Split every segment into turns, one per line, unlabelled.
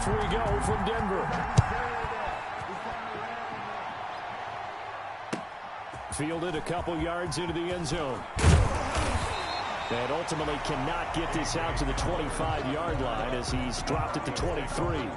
Off we go from Denver. Fielded a couple yards into the end zone. And ultimately cannot get this out to the 25-yard line as he's dropped it to 23.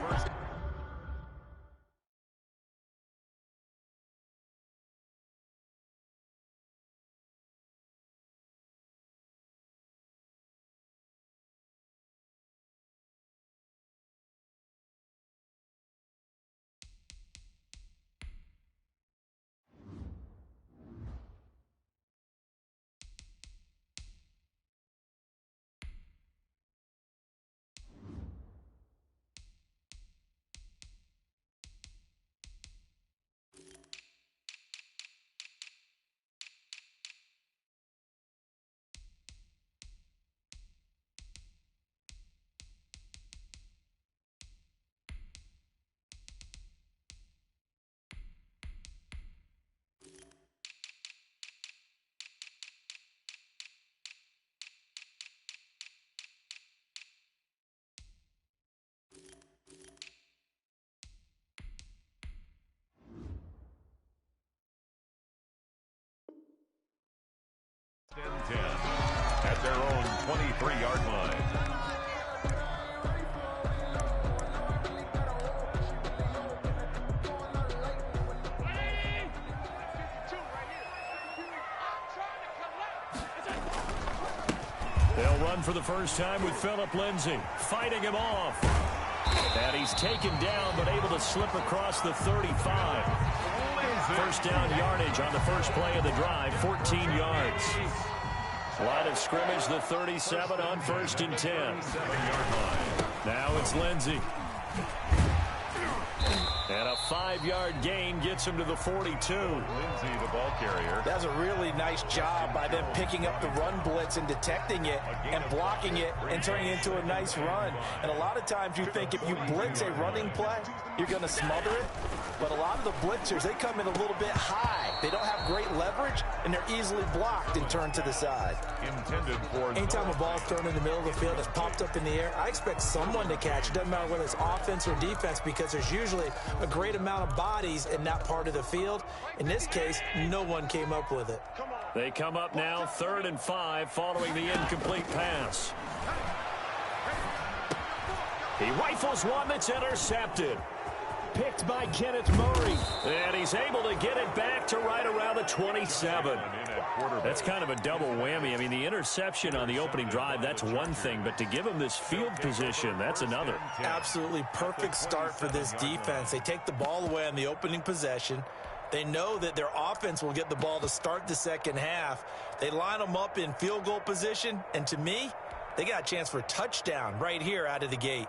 At their own 23-yard line.
They'll run for the first time with Phillip Lindsay, fighting him off. And he's taken down, but able to slip across the 35. First down yardage on the first play of the drive, 14 yards. Line of scrimmage, the 37 on 1st and 10.
7-yard line.
Now it's Lindsay. And a 5-yard gain gets him to the 42.
Lindsay, the ball carrier.
That's a really nice job by them picking up the run blitz and detecting it and blocking it and turning it into a nice run. And a lot of times you think if you blitz a running play, you're going to smother it. But a lot of the blitzers, they come in a little bit high. They don't have great leverage, and they're easily blocked and turned to the side.
Intended for
anytime a ball's thrown in the middle of the field that's popped up in the air, I expect someone to catch it. Doesn't matter whether it's offense or defense, because there's usually a great amount of bodies in that part of the field. In this case, no one came up with it.
They come up now 3rd and 5 following the incomplete pass. He rifles one that's intercepted. Picked by Kenneth Murray. And he's able to get it back to right around the 27. That's kind of a double whammy. I mean, the interception on the opening drive, that's one thing. But to give him this field position, that's another.
Absolutely perfect start for this defense. They take the ball away on the opening possession. They know that their offense will get the ball to start the second half. They line them up in field goal position. And to me, they got a chance for a touchdown right here out of the gate.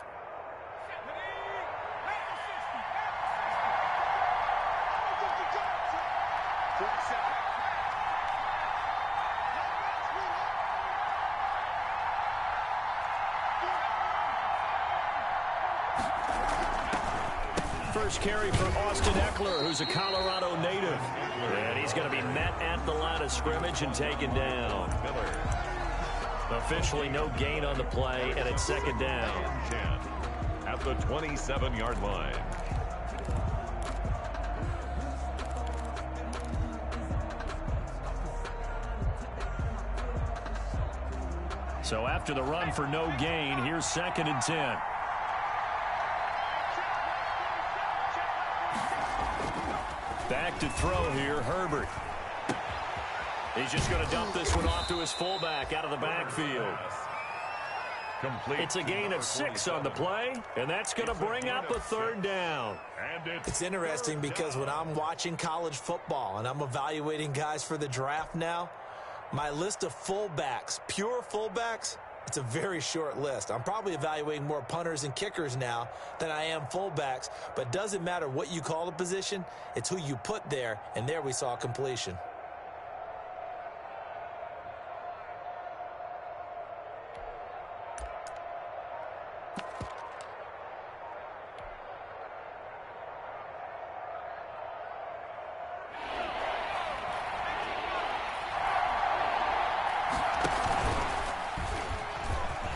First carry for Austin Eckler, who's a Colorado native. And he's going to be met at the line of scrimmage and taken down. Officially no gain on the play, and it's 2nd down.
At the 27-yard line.
So after the run for no gain, here's 2nd and 10. Back to throw here, Herbert. He's just going to dump this one off to his fullback out of the backfield.
Complete.
It's a gain of 6 on the play, and that's going to bring up a 3rd down.
It's interesting because when I'm watching college football and I'm evaluating guys for the draft now, my list of fullbacks, pure fullbacks, it's a very short list. I'm probably evaluating more punters and kickers now than I am fullbacks, but it doesn't matter what you call the position, it's who you put there, and there we saw completion.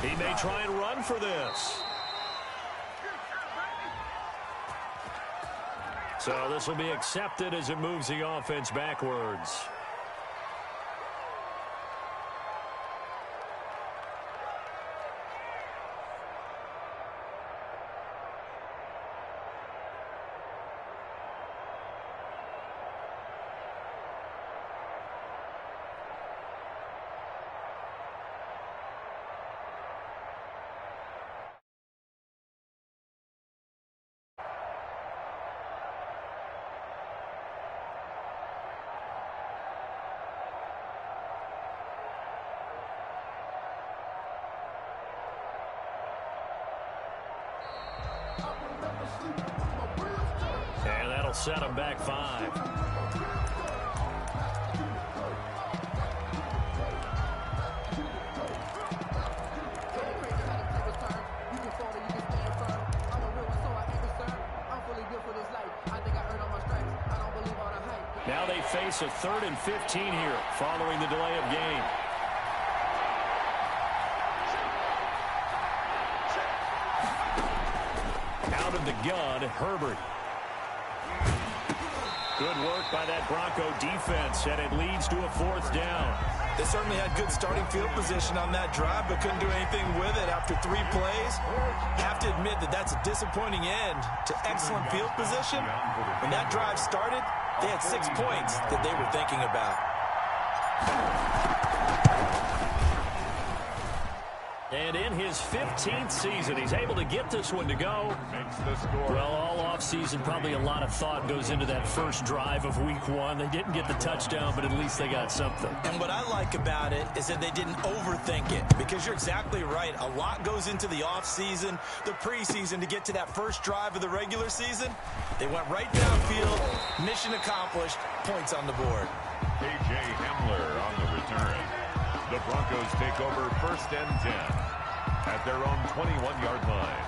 He may try and run for this. So this will be accepted as it moves the offense backwards. And that'll set them back 5. Now they face a 3rd and 15 here following the delay of game. Out of the gun, Herbert. Good work by that Bronco defense, and it leads to a 4th down.
They certainly had good starting field position on that drive, but couldn't do anything with it after 3 plays. Have to admit that that's a disappointing end to excellent field position. When that drive started, they had 6 points that they were thinking about.
And in his 15th season, he's able to get this one to go. Well, all offseason, probably a lot of thought goes into that first drive of week 1. They didn't get the touchdown, but at least they got something.
And what I like about it is that they didn't overthink it, because you're exactly right. A lot goes into the offseason, the preseason, to get to that first drive of the regular season. They went right downfield, mission accomplished, points on the board.
K.J. Hamler on the return. The Broncos take over 1st and 10 at their own 21-yard line.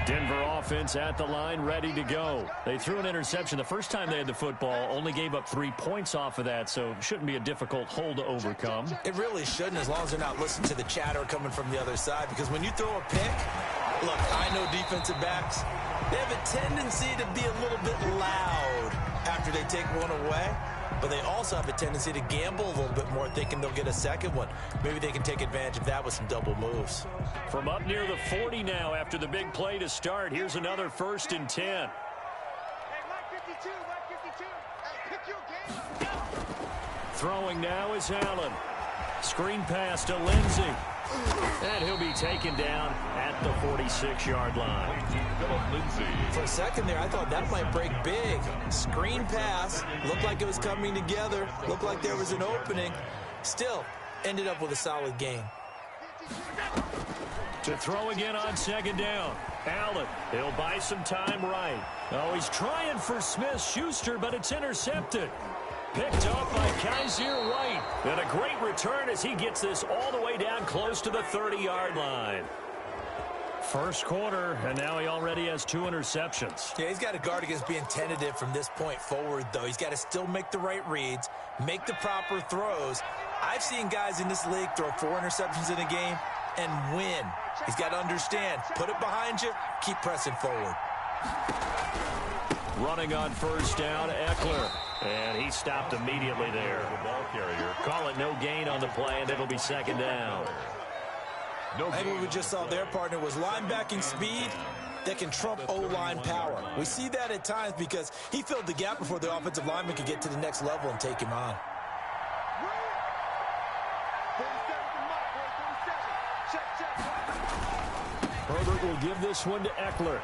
Denver offense at the line, ready to go. They threw an interception the first time they had the football, only gave up 3 points off of that, so it shouldn't be a difficult hole to overcome.
It really shouldn't, as long as they're not listening to the chatter coming from the other side, because when you throw a pick, look, I know defensive backs, they have a tendency to be a little bit loud after they take one away. But they also have a tendency to gamble a little bit more, thinking they'll get a second one. Maybe they can take advantage of that with some double moves.
From up near the 40 now after the big play to start, here's another 1st and 10.
Hey, Mike 52, Mike 52. Hey, pick your game.
Throwing now is Allen. Screen pass to Lindsey. And he'll be taken down at the 46-yard line.
For a second there, I thought that might break big. Screen pass. Looked like it was coming together. Looked like there was an opening. Still, ended up with a solid gain.
To throw again on 2nd down. Allen, he'll buy some time right. Oh, he's trying for Smith-Schuster, but it's intercepted. Picked up by Kaiser White. And a great return as he gets this all the way down close to the 30-yard line. First quarter, and now he already has 2 interceptions.
Yeah, he's got to guard against being tentative from this point forward, though. He's got to still make the right reads, make the proper throws. I've seen guys in this league throw 4 interceptions in a game and win. He's got to understand, put it behind you, keep pressing forward.
Running on 1st down, Eckler. And he stopped immediately there.
The ball carrier.
Call it no gain on the play, and it'll be 2nd down.
I think what we just saw their partner was linebacking speed that can trump O-line power. We see that at times because he filled the gap before the offensive lineman could get to the next level and take him on.
Herbert will give this one to Eckler.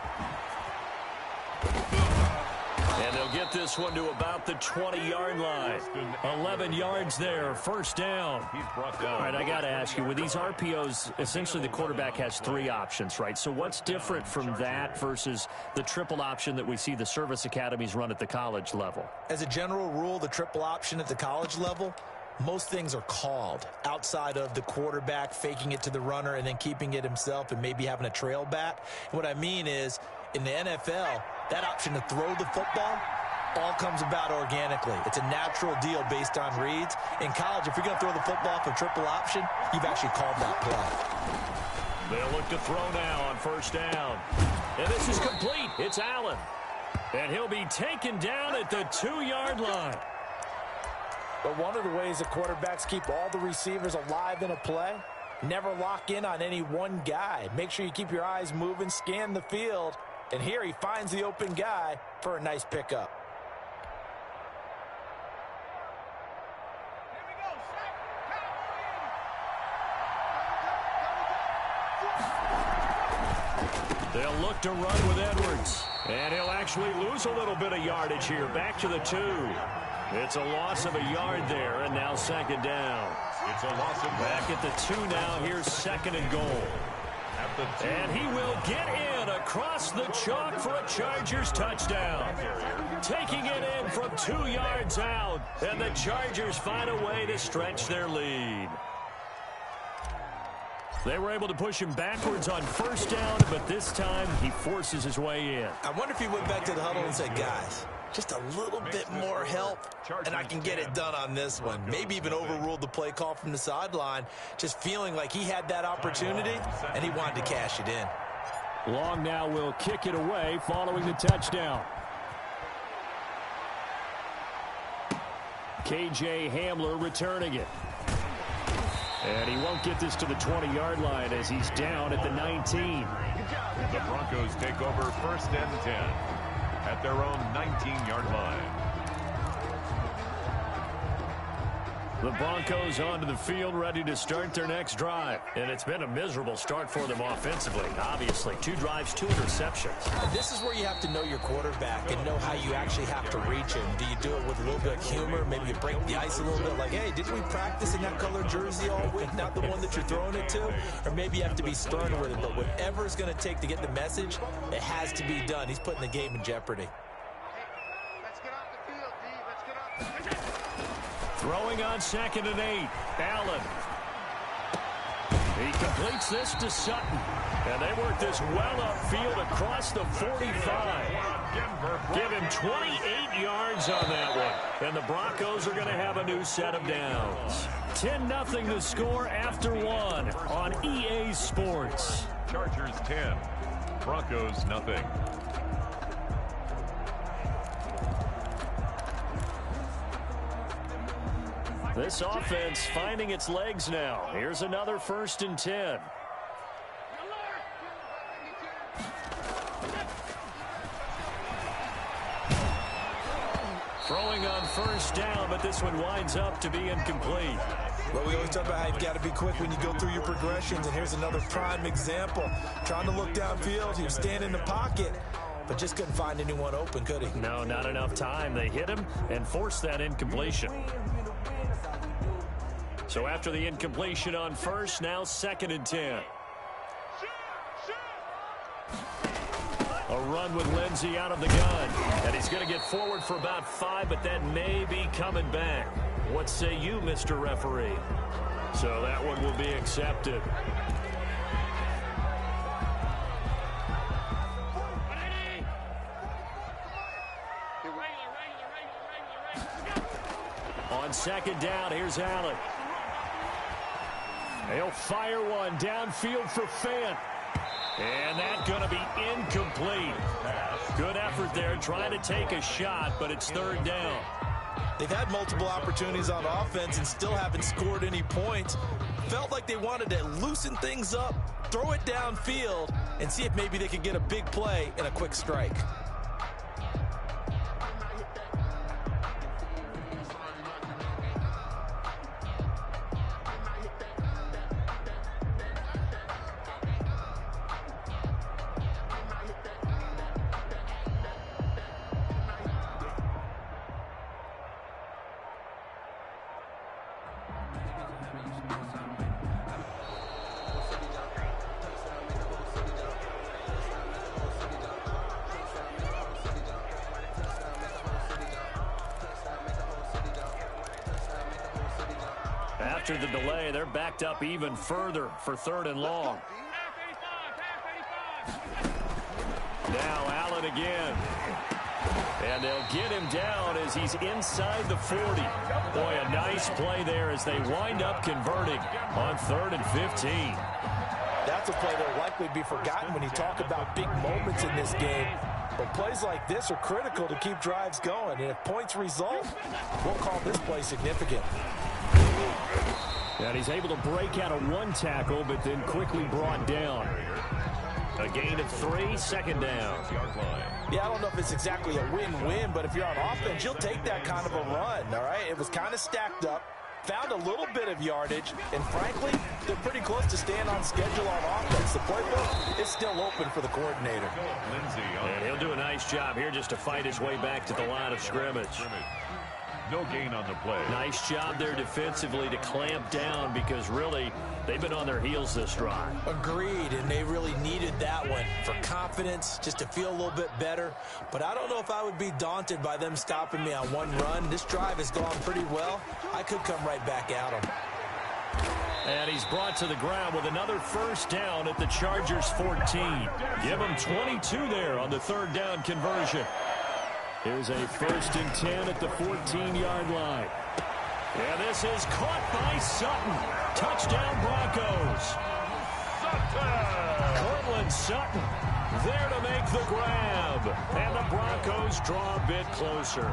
And they'll get this one to about the 20-yard line. 11 yards there, 1st down.
He's brought down.
All right, I got to ask you, with these RPOs, essentially the quarterback has 3 options, right? So what's different from that versus the triple option that we see the service academies run at the college level?
As a general rule, the triple option at the college level, most things are called outside of the quarterback faking it to the runner and then keeping it himself and maybe having a trail back. What I mean is, in the NFL, that option to throw the football all comes about organically. It's a natural deal based on reads. In college, if you're going to throw the football for triple option, you've actually called that play.
They'll look to throw now on 1st down. And this is complete. It's Allen. And he'll be taken down at the 2-yard line.
But one of the ways the quarterbacks keep all the receivers alive in a play, never lock in on any one guy. Make sure you keep your eyes moving, scan the field. And here he finds the open guy for a nice pickup.
They'll look to run with Edwards. And he'll actually lose a little bit of yardage here. Back to the 2. It's a loss of a yard there, and now second down.
It's a loss of
back at the 2 now. Here's second and goal. And he will get in across the chalk for a Chargers touchdown. Taking it in from 2 yards out, and the Chargers find a way to stretch their lead. They were able to push him backwards on first down, but this time he forces his way in.
I wonder if he went back to the huddle and said, guys, just a little bit more help, and I can get it done on this one. Maybe even overruled the play call from the sideline, just feeling like he had that opportunity, and he wanted to cash it in.
Long now will kick it away following the touchdown. K.J. Hamler returning it. And he won't get this to the 20-yard line as he's down at the 19.
The Broncos take over first and 10 at their own 19-yard line.
The Broncos onto the field, ready to start their next drive. And it's been a miserable start for them offensively. Obviously, 2 drives, 2 interceptions.
And this is where you have to know your quarterback and know how you actually have to reach him. Do you do it with a little bit of humor? Maybe you break the ice a little bit, like, hey, didn't we practice in that color jersey all week, not the one that you're throwing it to? Or maybe you have to be stern with it. But whatever it's going to take to get the message, it has to be done. He's putting the game in jeopardy.
Throwing on second and 8. Allen. He completes this to Sutton. And they work this well upfield across the 45. Give him 28 yards on that one. And the Broncos are going to have a new set of downs. 10-0 the score after 1 on EA Sports.
Chargers 10, Broncos nothing.
This offense finding its legs now. Here's another first and 10. Throwing on first down, but this one winds up to be incomplete.
Well, we always talk about how you've got to be quick when you go through your progressions, and here's another prime example. Trying to look downfield, he was standing in the pocket, but just couldn't find anyone open, could he?
No, not enough time. They hit him and forced that incompletion. So after the incompletion on first, now second and 10. A run with Lindsey out of the gun. And he's going to get forward for about 5, but that may be coming back. What say you, Mr. Referee? So that one will be accepted. On second down, here's Allen. He'll fire one downfield for Fant. And that's going to be incomplete. Good effort there trying to take a shot, but it's third down.
They've had multiple opportunities on offense and still haven't scored any points. Felt like they wanted to loosen things up, throw it downfield, and see if maybe they could get a big play and a quick strike.
After the delay, they're backed up even further for third and long. Now Allen again. And they'll get him down as he's inside the 40. Boy, a nice play there as they wind up converting on 3rd and 15.
That's a play that will likely be forgotten when you talk about big moments in this game. But plays like this are critical to keep drives going. And if points result, we'll call this play significant.
And he's able to break out of one tackle, but then quickly brought down. A gain of 3, second down.
Yeah, I don't know if it's exactly a win-win, but if you're on offense, you'll take that kind of a run, all right? It was kind of stacked up, found a little bit of yardage, and frankly, they're pretty close to staying on schedule on offense. The playbook is still open for the coordinator.
And he'll do a nice job here just to fight his way back to the line of scrimmage.
No gain on the play.
Nice job there defensively to clamp down because really they've been on their heels this drive.
Agreed, and they really needed that one for confidence, just to feel a little bit better. But I don't know if I would be daunted by them stopping me on one run. This drive has gone pretty well. I could come right back at them.
And he's brought to the ground with another first down at the Chargers 14. Give him 22 there on the third down conversion. Here's a 1st and 10 at the 14-yard line. And this is caught by Sutton. Touchdown Broncos. Cortland Sutton there to make the grab. And the Broncos draw a bit closer.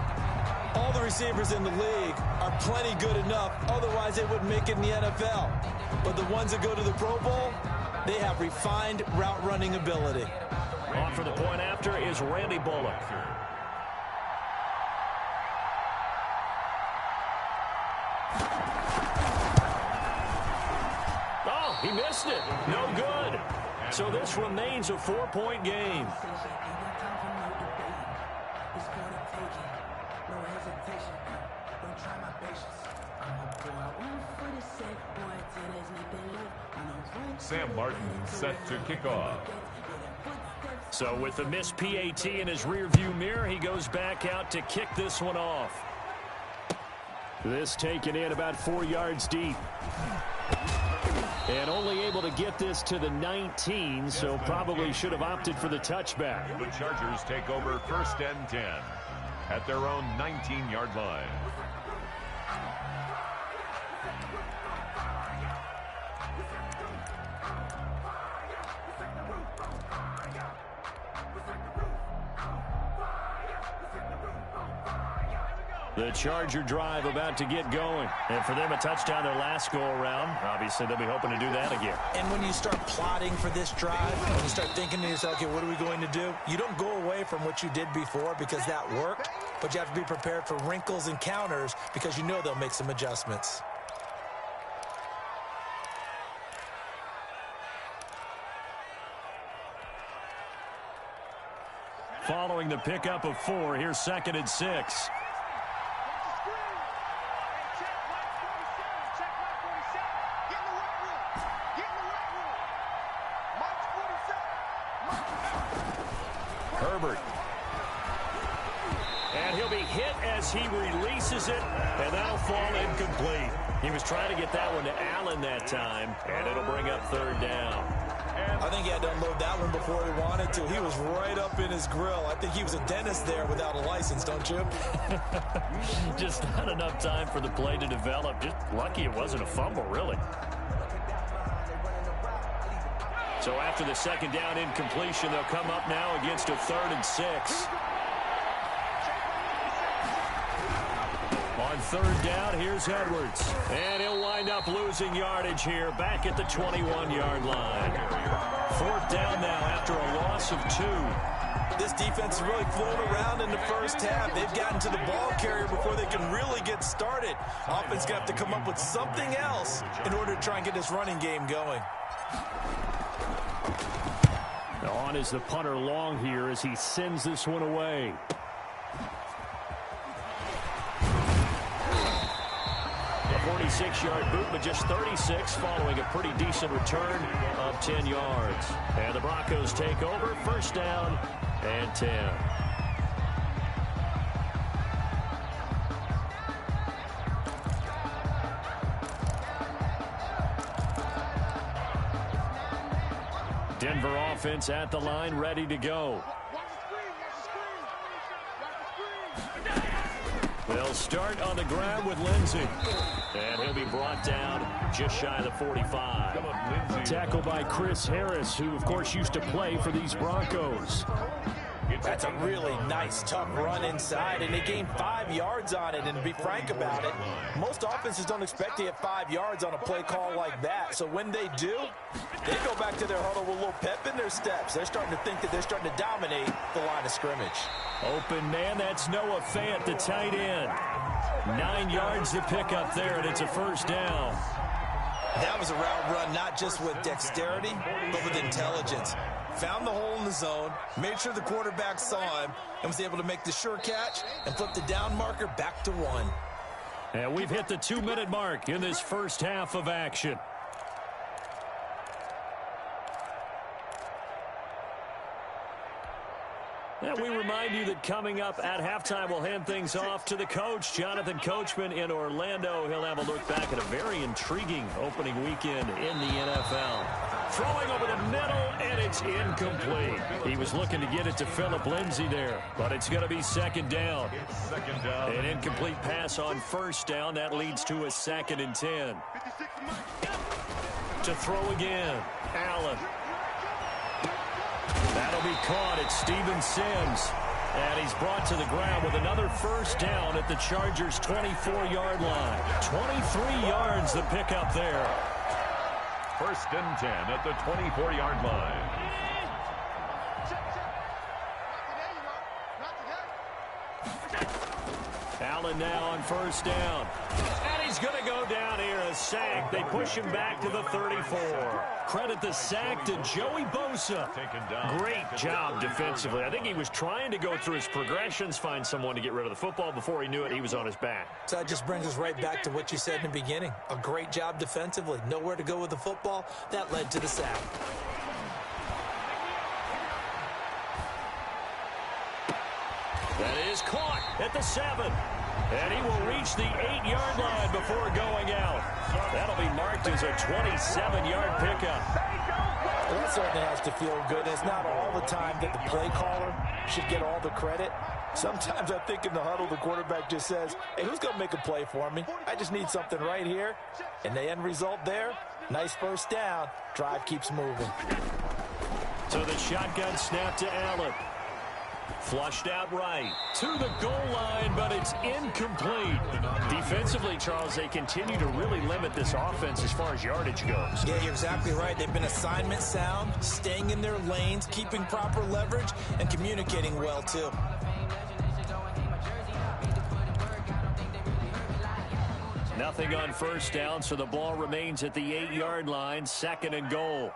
All the receivers in the league are plenty good enough. Otherwise, they wouldn't make it in the NFL. But the ones that go to the Pro Bowl, they have refined route running ability.
On for the point after is Randy Bullock. Oh, he missed it. No good. So this remains a 4-point game.
Sam Martin set to kick off.
So with the missed PAT in his rearview mirror, he goes back out to kick this one off. This taken in about 4 yards deep. And only able to get this to the 19, so probably should have opted for the touchback.
The Chargers take over 1st and 10 at their own 19-yard line.
The Charger drive about to get going. And for them, a touchdown their last go-around. Obviously, they'll be hoping to do that again.
And when you start plotting for this drive, when you start thinking to yourself, okay, what are we going to do? You don't go away from what you did before because that worked, but you have to be prepared for wrinkles and counters because you know they'll make some adjustments.
Following the pickup of 4, here's 2nd and 6. Herbert. And he'll be hit as he releases it, and that'll fall incomplete. He was trying to get that one to Allen that time, and it'll bring up 3rd down.
I think he had to unload that one before he wanted to. He was right up in his grill. I think he was a dentist there without a license, don't you?
Just not enough time for the play to develop. Just lucky it wasn't a fumble, really. So after the 2nd down incompletion, they'll come up now against a 3rd and 6. On 3rd down, here's Edwards. And he'll wind up losing yardage here back at the 21-yard line. 4th down now after a loss of 2.
This defense is really flown around in the first half. They've gotten to the ball carrier before they can really get started. Offense got to come up with something else in order to try and get this running game going.
On is the punter long here as he sends this one away. A 46-yard boot, but just 36 following a pretty decent return of 10 yards. And the Broncos take over, 1st down and 10. Denver offense at the line, ready to go. They'll They'll start on the ground with Lindsey. And he'll be brought down just shy of the 45. Tackled by Chris Harris, who, of course, used to play for these Broncos.
That's a really nice, tough run inside, and they gained 5 yards on it. And to be frank about it, most offenses don't expect to get 5 yards on a play call like that. So when they do, they go back to their huddle with a little pep in their steps. They're starting to think that they're starting to dominate the line of scrimmage.
Open man, that's Noah Fant, the tight end. 9 yards to pick up there, and it's a first down.
That was a route run not just with dexterity, but with intelligence. Found the hole in the zone, made sure the quarterback saw him, and was able to make the sure catch and flip the down marker back to 1.
And we've hit the 2-minute mark in this first half of action. And we remind you that coming up at halftime, we'll hand things off to the coach, Jonathan Coachman in Orlando. He'll have a look back at a very intriguing opening weekend in the NFL. Throwing over the middle, and it's incomplete. He was looking to get it to Philip Lindsey there, but it's going to be second down. An incomplete pass on first down. That leads to a 2nd and 10. To throw again, Allen. That'll be caught. It's Steven Sims. And he's brought to the ground with another first down at the Chargers' 24-yard line. 23 yards the pickup there.
1st and 10 at the 24-yard line.
Allen now on first down. And he's going to go down here, a sack. They push him back to the 34. Credit the sack to Joey Bosa. Great job defensively. I think he was trying to go through his progressions, find someone to get rid of the football. Before he knew it, he was on his back.
So that just brings us right back to what you said in the beginning. A great job defensively. Nowhere to go with the football. That led to the sack.
That is caught at the 7. And he will reach the 8-yard line before going out. That'll be marked as a 27-yard pickup.
Well, that certainly has to feel good. It's not all the time that the play caller should get all the credit. Sometimes I think in the huddle, the quarterback just says, hey, who's going to make a play for me? I just need something right here. And the end result there, nice first down. Drive keeps moving.
So the shotgun snap to Allen. Flushed out right to the goal line, but it's incomplete. Defensively, Charles, they continue to really limit this offense as far as yardage goes.
Yeah, you're exactly right. They've been assignment sound, staying in their lanes, keeping proper leverage, and communicating well, too.
Nothing on first down, so the ball remains at the 8-yard line, 2nd and goal.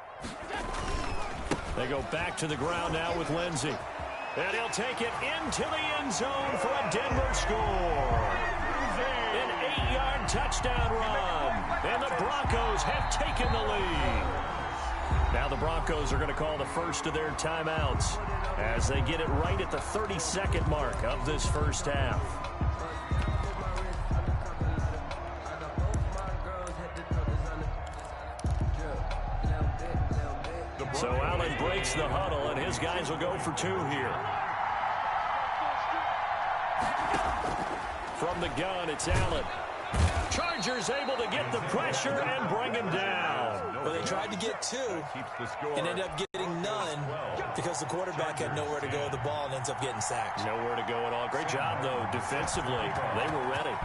They go back to the ground now with Lindsey. And he'll take it into the end zone for a Denver score. An 8-yard touchdown run. And the Broncos have taken the lead. Now the Broncos are going to call the first of their timeouts as they get it right at the 32nd mark of this first half. So Allen breaks the huddle, and his guys will go for 2 here. From the gun, it's Allen. Chargers able to get the pressure and bring him down.
Well, they tried to get 2 and ended up getting none because the quarterback had nowhere to go with the ball and ends up getting sacked.
Nowhere to go at all. Great job, though, defensively. They were ready.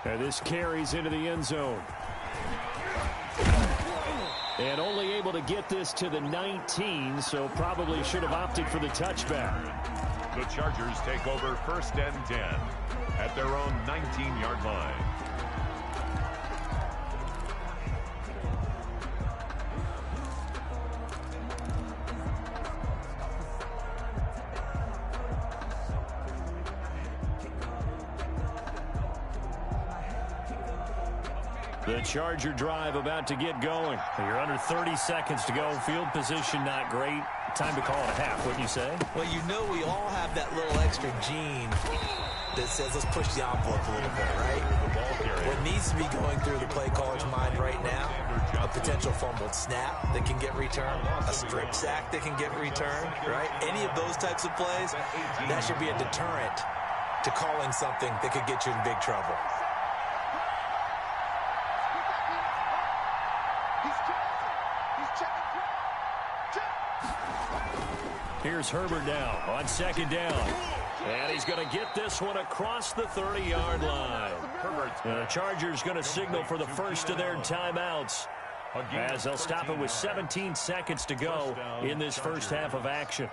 And this carries into the end zone. And only able to get this to the 19, so probably should have opted for the touchback.
The Chargers take over 1st and 10 at their own 19-yard line.
The Charger drive about to get going. You're under 30 seconds to go. Field position not great. Time to call it a half, wouldn't you say?
Well, you know we all have that little extra gene that says let's push the envelope a little bit, right? What needs to be going through the play caller's mind right now, a potential fumbled snap that can get returned, a strip sack that can get returned, right? Any of those types of plays, that should be a deterrent to calling something that could get you in big trouble.
Here's Herbert now on second down. And he's going to get this one across the 30-yard line. The Chargers going to signal for the first of their timeouts, as they'll stop it with 17 seconds to go in this first half of action.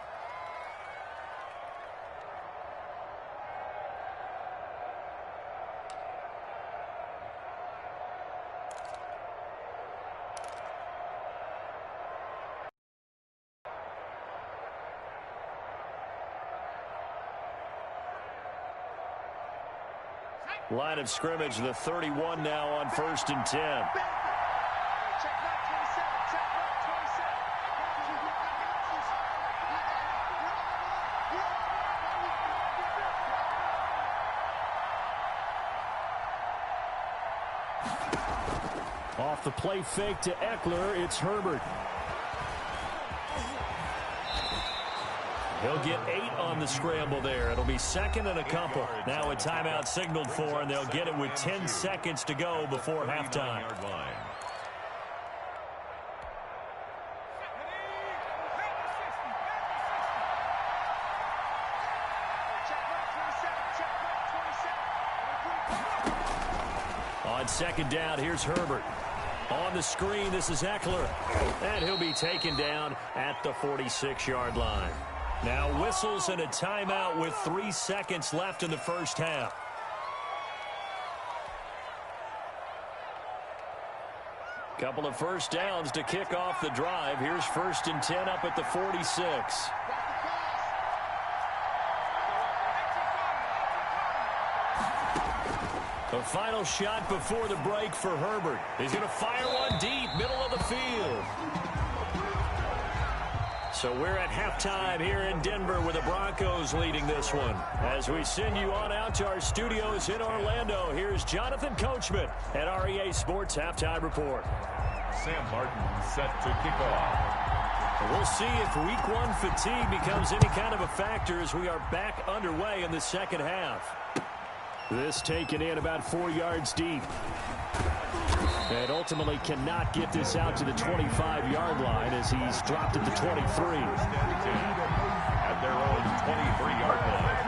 Line of scrimmage, the 31 now on 1st and 10. Off the play fake to Eckler, it's Herbert. He'll get 8 on the scramble there. It'll be second and a couple. Now a timeout signaled for, and they'll get it with 10 seconds to go before halftime. On second down, here's Herbert. On the screen, this is Eckler. And he'll be taken down at the 46-yard line. Now whistles and a timeout with 3 seconds left in the first half. Couple of first downs to kick off the drive. Here's 1st and 10 up at the 46. The final shot before the break for Herbert. He's going to fire one deep, middle of the field. So we're at halftime here in Denver with the Broncos leading this one. As we send you on out to our studios in Orlando, here's Jonathan Coachman at REA Sports Halftime Report.
Sam Martin set to kick off.
We'll see if week 1 fatigue becomes any kind of a factor as we are back underway in the second half. This taken in about 4 yards deep. And ultimately cannot get this out to the 25-yard line as he's dropped at the 23.
At their own 23-yard line.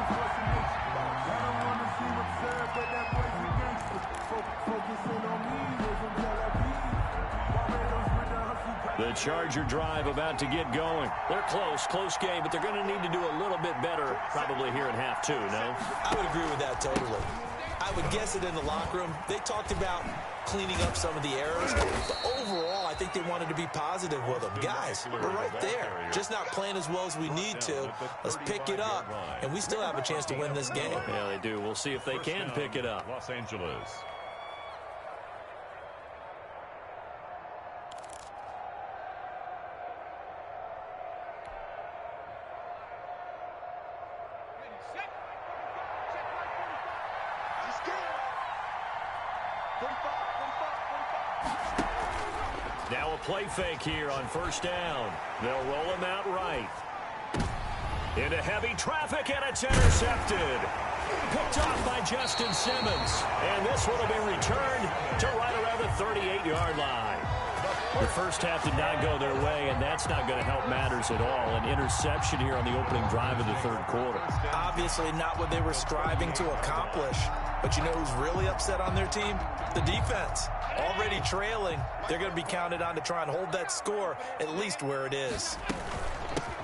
The Charger drive about to get going. They're close game, but they're going to need to do a little bit better probably here in half 2, no?
I would agree with that totally. I would guess it in the locker room. They talked about cleaning up some of the errors, but overall, I think they wanted to be positive with them. Guys, we're right there. Just not playing as well as we need to. Let's pick it up, and we still have a chance to win this game.
Yeah, they do. We'll see if they can pick it up.
Los Angeles.
Now a play fake here on 1st down. They'll roll him out right. Into heavy traffic, and it's intercepted. Picked off by Justin Simmons. And this one will be returned to right around the 38-yard line. The first half did not go their way, and that's not going to help matters at all. An interception here on the opening drive of the 3rd quarter.
Obviously not what they were striving to accomplish. But you know who's really upset on their team? The defense. Already trailing. They're going to be counted on to try and hold that score at least where it is.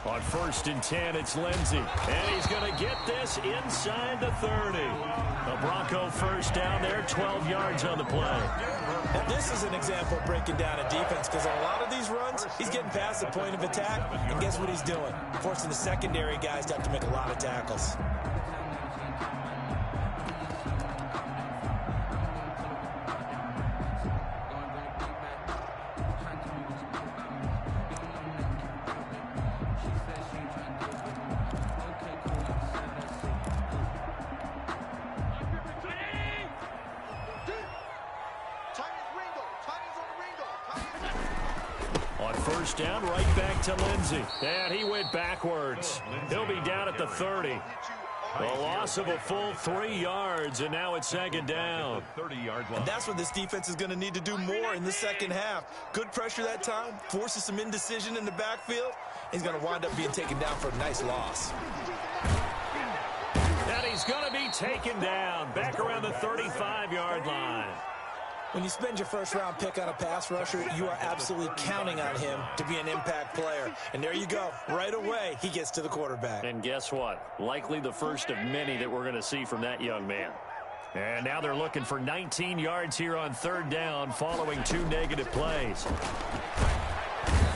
On 1st and 10, it's Lindsey. And he's going to get this inside the 30. A Bronco first down there, 12 yards on the play.
Now, this is an example of breaking down a defense because on a lot of these runs, he's getting past the point of attack. And guess what he's doing? Forcing the secondary guys to have to make a lot of tackles.
first down, right back to Lindsey. And he went backwards. He'll be down at the 30. A loss of a full 3 yards, and now it's second down.
30-yard line.
That's what this defense is going to need to do more in the second half. Good pressure that time, forces some indecision in the backfield. He's going to wind up being taken down for a nice loss.
And he's going to be taken down back around the 35-yard line.
When you spend your first-round pick on a pass rusher, you are absolutely counting on him to be an impact player. And there you go. Right away, he gets to the quarterback.
And guess what? Likely the first of many that we're going to see from that young man. And now they're looking for 19 yards here on third down following 2 negative plays.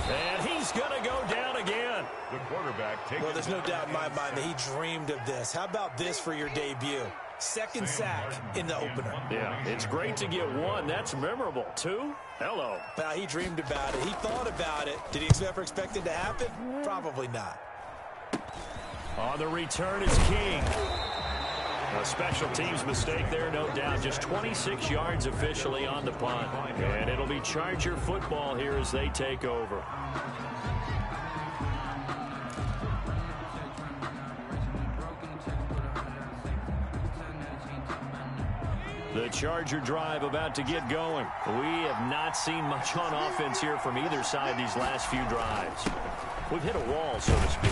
And he's going to go down again.
The quarterback takes
Well, there's no doubt in my mind that he dreamed of this. How about this for your debut? Second sack in the opener.
Yeah, it's great to get 1. That's memorable. 2? Hello.
Well, he dreamed about it. He thought about it. Did he ever expect it to happen? Probably not.
On the return is King. A special teams mistake there, no doubt. Just 26 yards officially on the punt. And it'll be Charger football here as they take over. The Charger drive about to get going. We have not seen much on offense here from either side these last few drives. We've hit a wall, so to speak.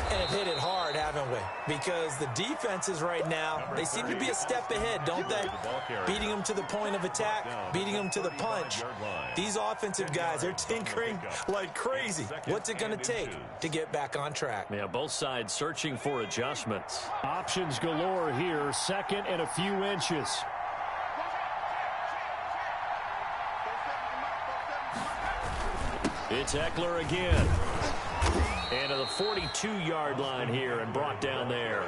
And have hit it hard, haven't we? Because the defenses right now, they seem to be a step ahead, don't they? Beating them to the point of attack, beating them to the punch. These offensive guys, they're tinkering like crazy. What's it going to take to get back on track?
Yeah, both sides searching for adjustments. Options galore here. Second and a few inches. It's Eckler again. And to the 42-yard line here and brought down there.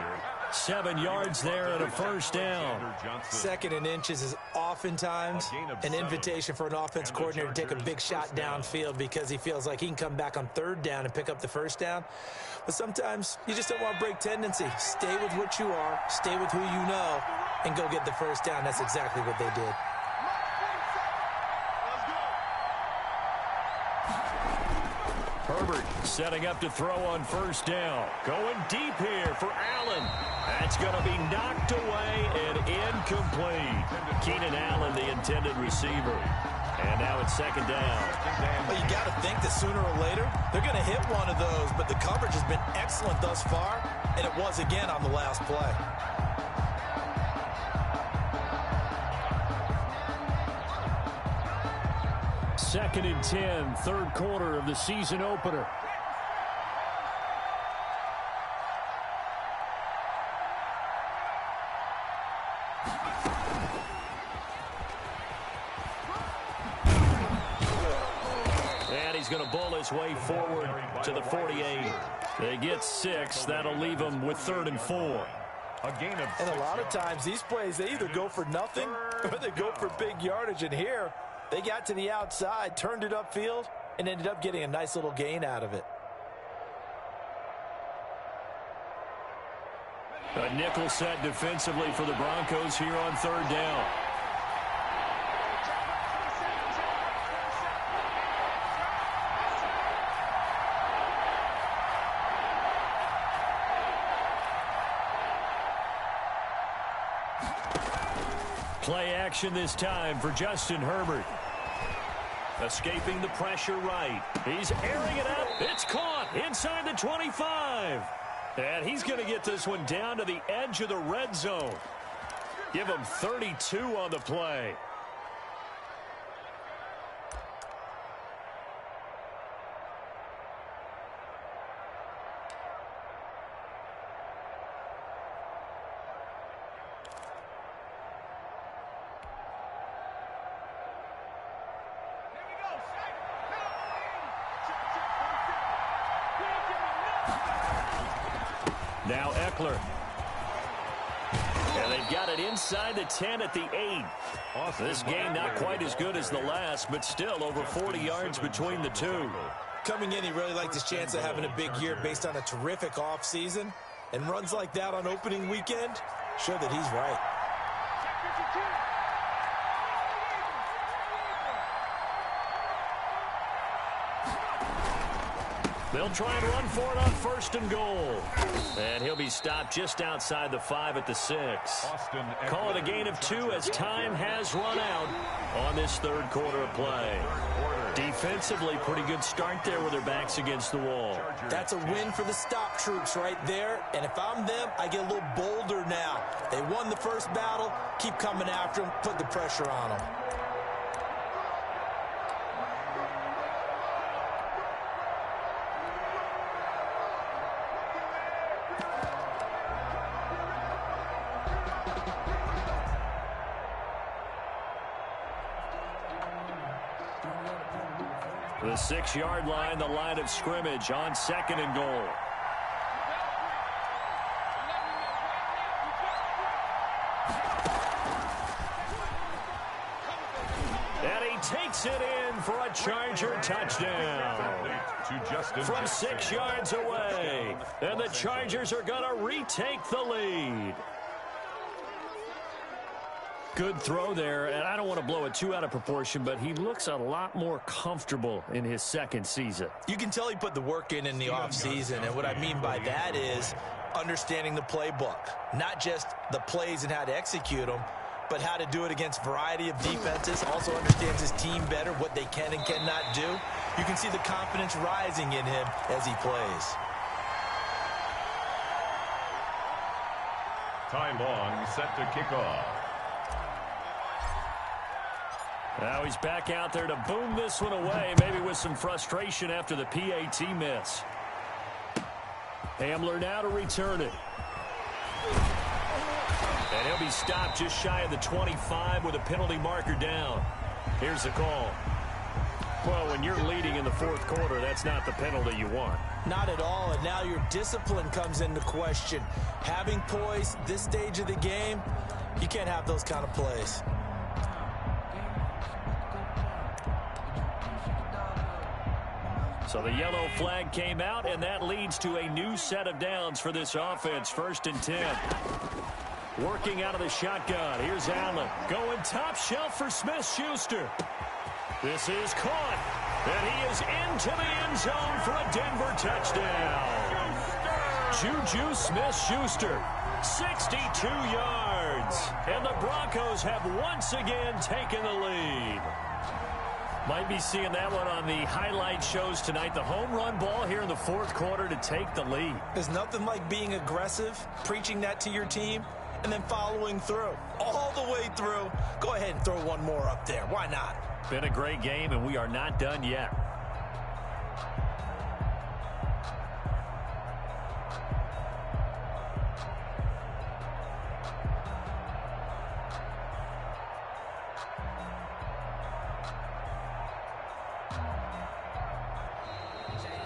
7 yards there and a first down.
Second and inches is oftentimes an invitation for an offense coordinator to take a big shot downfield because he feels like he can come back on third down and pick up the first down. But sometimes you just don't want to break tendency. Stay with what you are, stay with who you know, and go get the first down. That's exactly what they did.
Herbert setting up to throw on first down. Going deep here for Allen. That's going to be knocked away and incomplete. Keenan Allen, the intended receiver. And now it's second down.
Well, you got to think that sooner or later, they're going to hit one of those. But the coverage has been excellent thus far, and it was again on the last play.
Second and 10, third quarter of the season opener. And he's going to bull his way forward to the 48. They get 6. That'll leave them with 3rd and 4.
A gain of 6.
And a lot of times, these plays, they either go for nothing or they go for big yardage. And here, they got to the outside, turned it upfield, and ended up getting a nice little gain out of it.
A nickel set defensively for the Broncos here on third down. Play action this time for Justin Herbert. Escaping the pressure right. He's airing it up. It's caught inside the 25. And he's going to get this one down to the edge of the red zone. Give him 32 on the play. Now Eckler. And they've got it inside the 10 at the 8. This game not quite as good as the last, but still over 40 yards between the two.
Coming in, he really liked his chance of having a big year based on a terrific offseason. And runs like that on opening weekend show that he's right.
They'll try and run for it on 1st and goal. And he'll be stopped just outside the 5 at the 6. Call it a gain of 2 as time has run out on this 3rd quarter of play. Defensively, pretty good start there with their backs against the wall.
That's a win for the stop troops right there. And if I'm them, I get a little bolder now. They won the first battle. Keep coming after them. Put the pressure on them.
The 6-yard line, the line of scrimmage on 2nd and goal. And he takes it in for a Charger touchdown. From 6 yards away. And the Chargers are going to retake the lead. Good throw there, and I don't want to blow it too out of proportion, but he looks a lot more comfortable in his 2nd season.
You can tell he put the work in the offseason, and what I mean by that is understanding the playbook. Not just the plays and how to execute them, but how to do it against a variety of defenses. Also understands his team better, what they can and cannot do. You can see the confidence rising in him as he plays.
Ty Long set to kick off.
Now he's back out there to boom this one away, maybe with some frustration after the PAT miss. Hamler now to return it. And he'll be stopped just shy of the 25 with a penalty marker down. Here's the call. Well, when you're leading in the 4th quarter, that's not the penalty you want.
Not at all, and now your discipline comes into question. Having poise this stage of the game, you can't have those kind of plays.
So the yellow flag came out, and that leads to a new set of downs for this offense. 1st and 10. Working out of the shotgun. Here's Allen. Going top shelf for Smith-Schuster. This is caught. And he is into the end zone for a Denver touchdown. Juju Smith-Schuster, 62 yards. And the Broncos have once again taken the lead. Might be seeing that one on the highlight shows tonight. The home run ball here in the 4th quarter to take the lead.
There's nothing like being aggressive, preaching that to your team, and then following through. All the way through. Go ahead and throw one more up there. Why not?
Been a great game, and we are not done yet.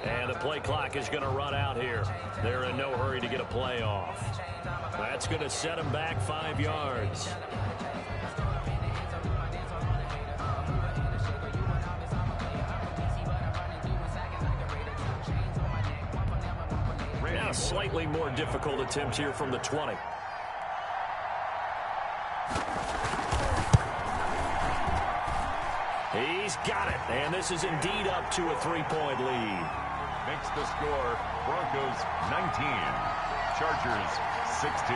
And the play clock is going to run out here. They're in no hurry to get a play off. That's going to set them back 5 yards. Now a slightly more difficult attempt here from the 20. He's got it, and this is indeed up to a 3-point lead.
Makes the score Broncos 19, Chargers 16.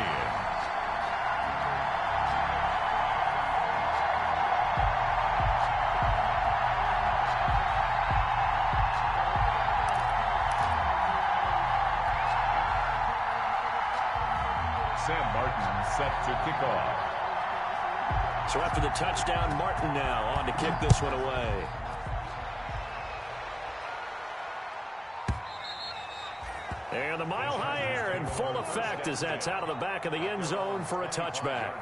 Sam Martin set to kick off.
So after the touchdown, Martin now on to kick this one away. And the mile-high air in full effect as that's out of the back of the end zone for a touchback.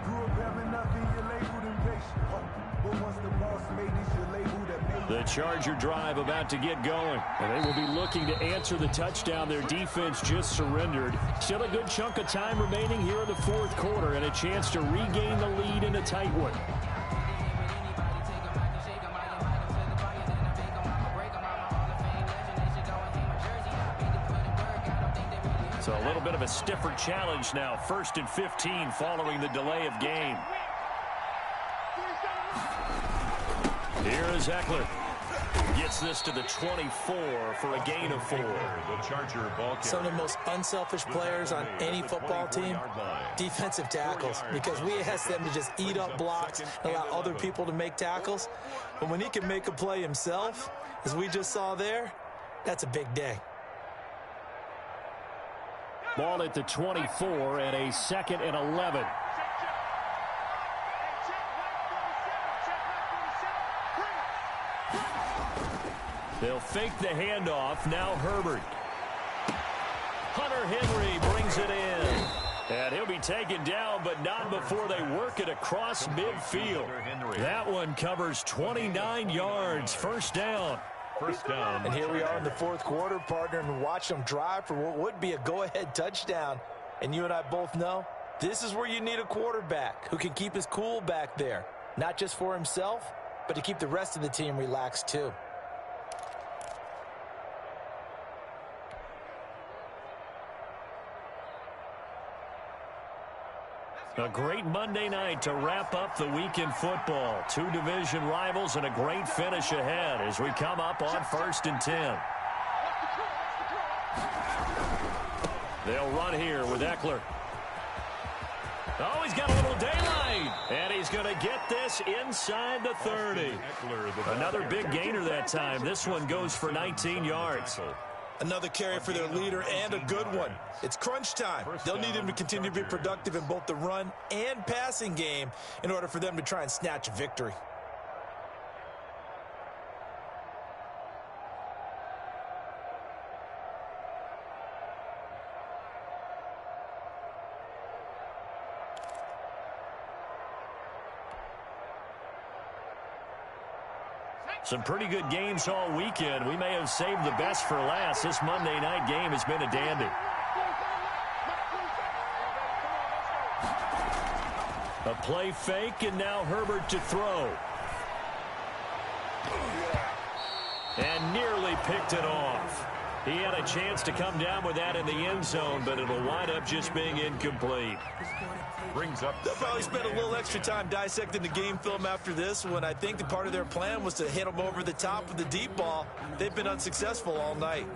Grew up having nothing, you're labeled impatient.
The Charger drive about to get going. And they will be looking to answer the touchdown their defense just surrendered. Still a good chunk of time remaining here in the fourth quarter and a chance to regain the lead in a tight one. So a little bit of a stiffer challenge now. 1st and 15 following the delay of game. Here is Eckler. Gets this to the 24 for a gain of 4.
The Charger ball
Some of the most unselfish players on any football team, defensive tackles, because we ask them to just eat up blocks and allow other people to make tackles. But when he can make a play himself, as we just saw there, that's a big day.
Ball at the 24 and a 2nd and 11. They'll fake the handoff. Now Herbert. Hunter Henry brings it in. And he'll be taken down, but not before they work it across midfield. That one covers 29 yards. First down.
First down.
And here we are in the fourth quarter, partner, and watch them drive for what would be a go-ahead touchdown. And you and I both know this is where you need a quarterback who can keep his cool back there. Not just for himself, but to keep the rest of the team relaxed too.
A great Monday night to wrap up the week in football. 2 division rivals and a great finish ahead as we come up on 1st and 10. They'll run here with Eckler. Oh, he's got a little daylight. And he's going to get this inside the 30. Another big gainer that time. This one goes for 19 yards.
Another carry for their leader and a good one. It's crunch time. They'll need him to continue to be productive in both the run and passing game in order for them to try and snatch a victory.
Some pretty good games all weekend. We may have saved the best for last. This Monday night game has been a dandy. A play fake, and now Herbert to throw. And nearly picked it off. He had a chance to come down with that in the end zone, but it'll wind up just being incomplete.
Brings up.
They'll probably spend a little extra time dissecting the game film after this one. I think the part of their plan was to hit them over the top with the deep ball. They've been unsuccessful all night.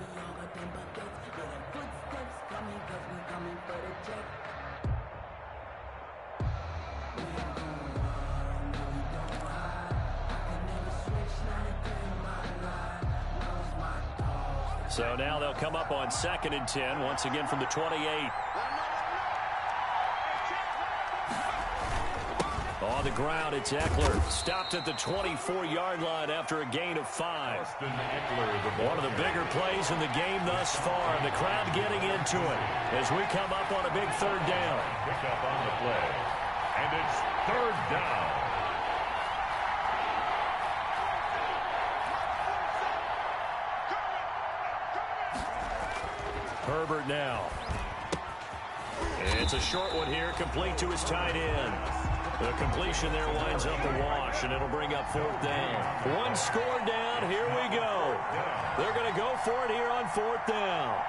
So now they'll come up on 2nd and 10, once again from the 28. On the ground, it's Eckler. Stopped at the 24-yard line after a gain of 5. One of the bigger plays in the game thus far. And the crowd getting into it as we come up on a big 3rd down.
Pick up on the play. And it's 3rd down.
Herbert now. It's a short one here, complete to his tight end. The completion there winds up a wash, and it'll bring up 4th down. One score down, here we go. They're going to go for it here on 4th down.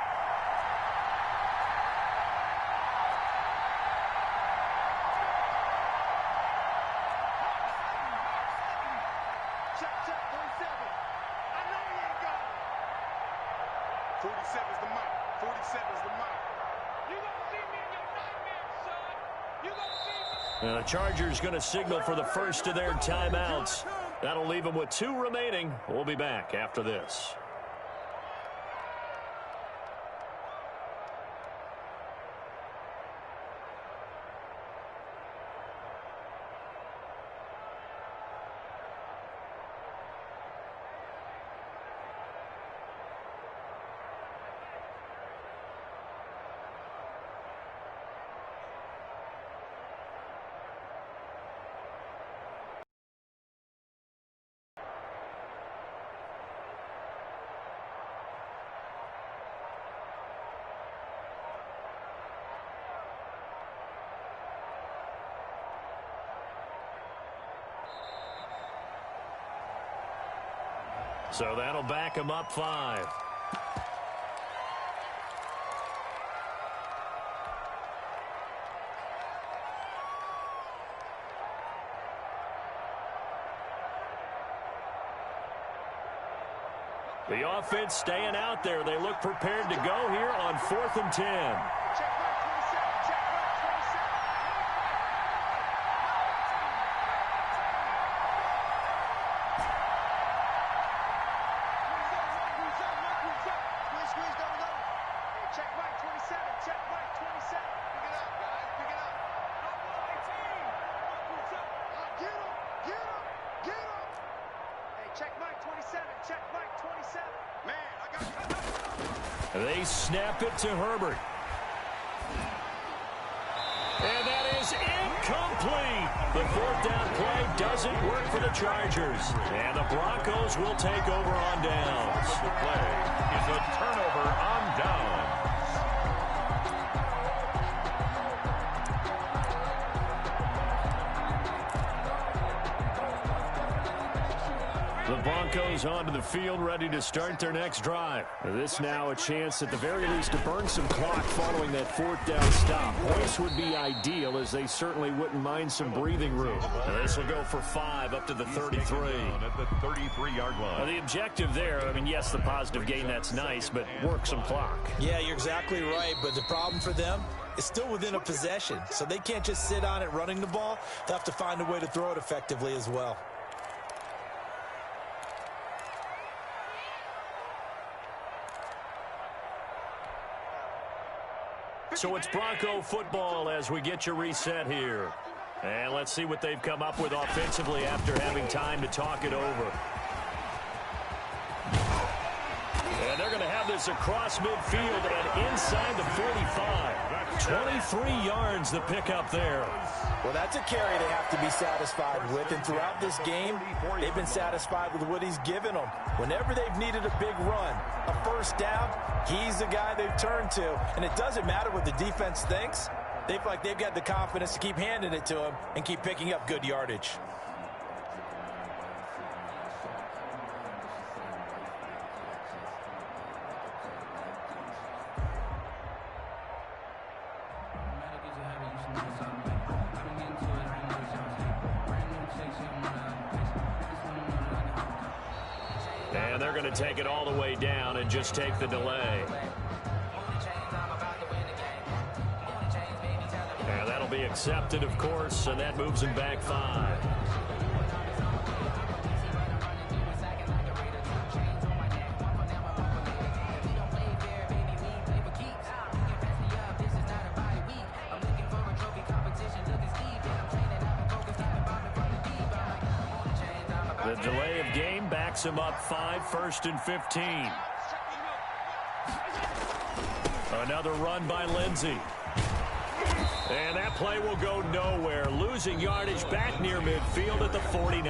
Check, 47. I know he ain't got it. 47's the mark. 47's the mark. You gonna see me in your nightmares, son. You gonna see me.
And the Chargers going to signal for the first of their timeouts. That'll leave them with 2 remaining. We'll be back after this. So that'll back him up 5. The offense staying out there. They look prepared to go here on 4th and 10.
Check right 27. Check right 27. Squeeze, double. Hey, check right 27. Check right 27. Pick it up, guys. Pick it up. Get him. Hey, check right 27. Check right 27. Man, I got cut.
They snap it to Herbert. And that is incomplete. The 4th down play doesn't work for the Chargers. And the Broncos will take over on downs.
The play is a turnover on down.
The Broncos onto the field, ready to start their next drive. This now a chance at the very least to burn some clock following that 4th down stop. Points would be ideal, as they certainly wouldn't mind some breathing room. This will go for 5 up to the 33.
At the 33-yard line.
The objective there, I mean, yes, the positive gain, that's nice, but work some clock.
Yeah, you're exactly right, but the problem for them is still within a possession, so they can't just sit on it running the ball. They'll have to find a way to throw it effectively as well.
So it's Bronco football as we get you reset here. And let's see what they've come up with offensively after having time to talk it over. And they're going to have this across midfield and inside the 45. 23 yards the pickup there.
Well, that's a carry they have to be satisfied with, and throughout this game, they've been satisfied with what he's given them. Whenever they've needed a big run, a first down, he's the guy they've turned to. And it doesn't matter what the defense thinks. They feel like they've got the confidence to keep handing it to him and keep picking up good yardage.
And they're going to take it all the way down and just take the delay. And that'll be accepted, of course, and that moves him back 5. The delay of game backs him up 5, 1st and 15. Another run by Lindsey. And that play will go nowhere, losing yardage back near midfield at the 49.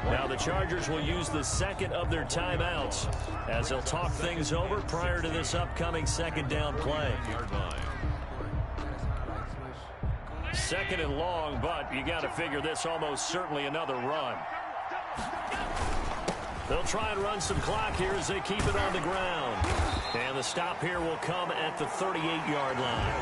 Now the Chargers will use the second of their timeouts as they'll talk things over prior to this upcoming 2nd down play. 2nd and long, but you got to figure this almost certainly another run. They'll try and run some clock here as they keep it on the ground. And the stop here will come at the 38-yard line.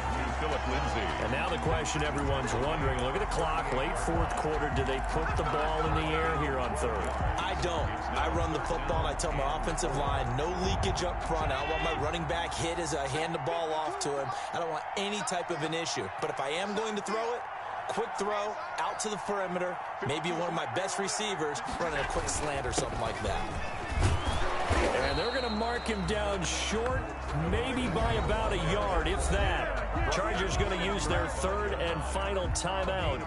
And now the question everyone's wondering, look at the clock, late 4th quarter, do they put the ball in the air here on 3rd?
I don't. I run the football, and I tell my offensive line, no leakage up front. I don't want my running back hit as I hand the ball off to him. I don't want any type of an issue. But if I am going to throw it, quick throw, out to the perimeter, maybe one of my best receivers running a quick slant or something like that.
And they're going to mark him down short, maybe by about a yard, if that. Chargers going to use their 3rd and final timeout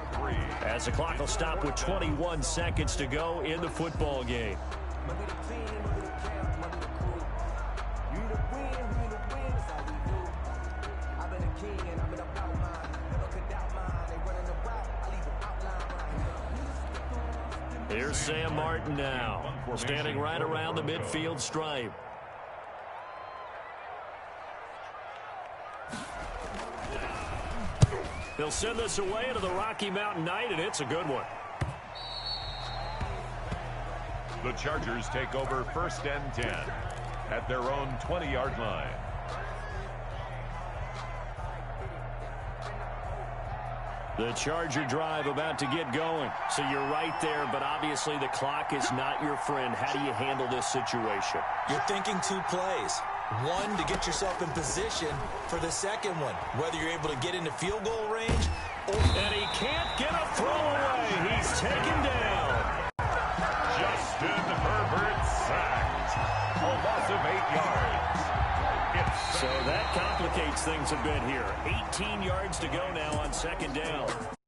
as the clock will stop with 21 seconds to go in the football game. Here's Sam Martin now, standing right around the midfield stripe. They'll send this away to the Rocky Mountain Night, and it's a good one.
The Chargers take over 1st and 10 at their own 20-yard line.
The Charger drive about to get going. So you're right there, but obviously the clock is not your friend. How do you handle this situation?
You're thinking 2 plays. One, to get yourself in position for the second one, whether you're able to get into field goal range or...
And he can't get a throw away. He's taken down.
Justin Herbert sacked. A loss of 8 yards.
So that complicates things a bit here. 18 yards to go now on 2nd down.